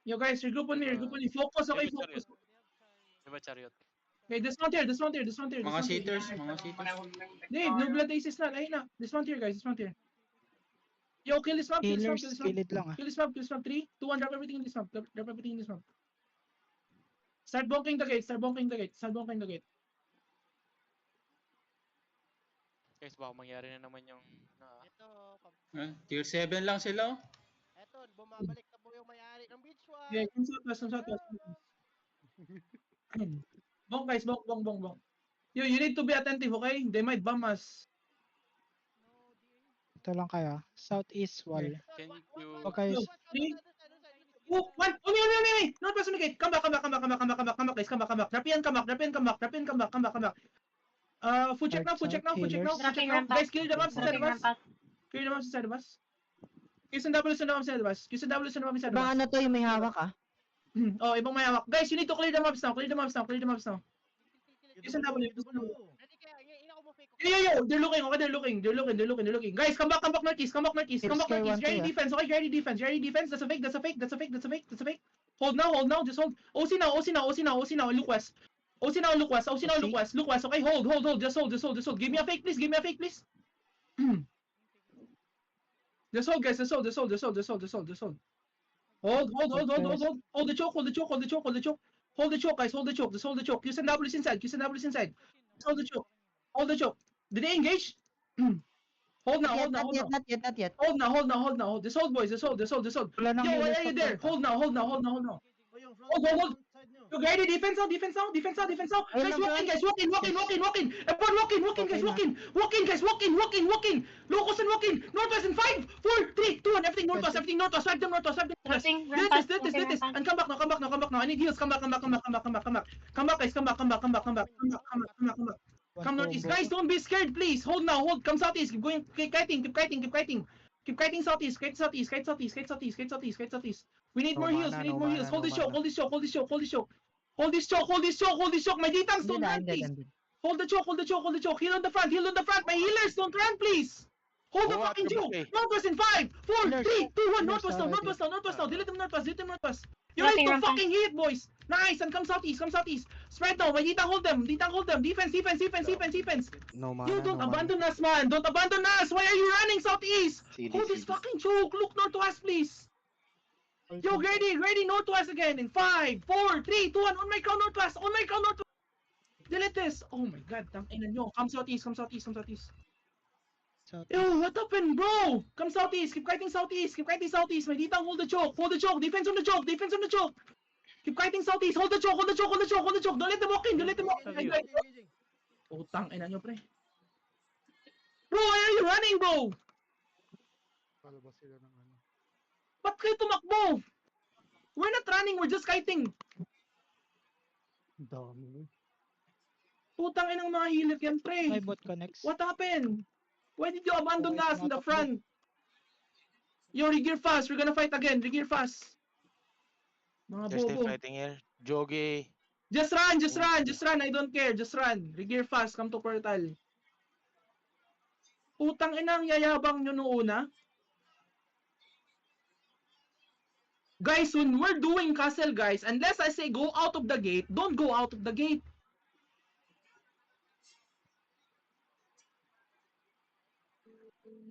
Yo guys, regroup on me. Focus, okay, focus. Diba chariot? Okay, dismount here. Mga cheaters. Dave, no blood aces na. Ayun na. Dismount here, guys. Dismount here. Yo, kill this mob. Healers, kill it lang ah. Kill this mob. 3, 2, 1. Drop everything in this mob. Start bonking the gate. Guys, baka mangyari na naman yung... Ito, Tier 7 lang sila. Oh. ito, bumabalik na po yung may-ari ng beach one. Okay, come south west. Bonk guys, bonk. Yo, you need to be attentive, okay? They might bomb us. Ito lang kaya. Southeast wall. Can you... Okay. Oh, one! Umi! Northwest on the gate! Come back, guys, come back. Drop in, come back. Food check now. Dropping ramp Guys, kill the mobs Dropping ramp. inside of us. Kiss and double inside of us. Baka na to yung may hawak ah. Oh, ibang may hawak. Guys, you need to clear the mobs now. Kiss and double. Ready kaya, ina ko mo fake. Yo, they're looking. Guys, come back northeast. Carry defense, okay? Carry defense. That's a fake. Hold now. Just hold. OC now. Look west. OC now, look west. Okay, hold. Just hold. Give me a fake, please. Just hold, guys. Just hold. Hold. Hold the choke. Hold the choke, guys. Just hold the choke. QSW is inside. Hold the choke. Did they engage? Hold now. Not yet. Hold now. Just hold, boys. Just hold. Wala nang Yo, why healers are you sa there? front, ah. Hold now. Hold. You ready? Defense now. Guys, walk in. Guys, walk in. Locust and walk in. Northwest in 5, 4, 3, 2, 1. Everything northwest. Swipe them northwest. Dropping Let ramp. this. And come back now. I need heals. Come back. Come back, guys. Come back. Come northeast. Guys, don't be scared, please. Hold now. Come southeast. Keep going. Keep kiting. Keep kiting southeast. We need more heals. Hold this choke. My D-tanks don't run, please. Hold the choke. Heal on the front. My healers don't run, please. Hold the fucking choke. Northwest in 5, 4, 3, 2, 1. Northwest now. Delete them northwest. You need to fucking hit, boys. Nice. And come southeast. Spread now. My D-tank hold them. Defense. No mana. You don't abandon us, man. Don't abandon us. Why are you running southeast? Hold this fucking choke. Look northwest, please. Yo, ready, northwest again in 5, 4, 3, 2, 1. On my crown northwest. Delete this. Oh my god, tangina nyo. Come southeast. Yo, what happened, bro? Come southeast. Keep kiting southeast. My D-tank hold the choke. Defense on the choke. Keep kiting southeast. Hold the choke. Don't let them walk in. Oh, tangina nyo, pre. Bro, why are you running, bro? Ba't kayo tumakbo? We're not running, we're just kiting. Dami. Putang inang mga hilip yan, pre. My bot connects. What happened? Why did you abandon us in the front? Yo, regear fast. We're gonna fight again. Regear fast. Mga They're still bobo. fighting here. Jogi. Just run. I don't care. Just run. Regear fast. Come to portal. Putang inang yayabang nyo noong una. Guys, when we're doing castle, guys, unless I say go out of the gate, don't go out of the gate.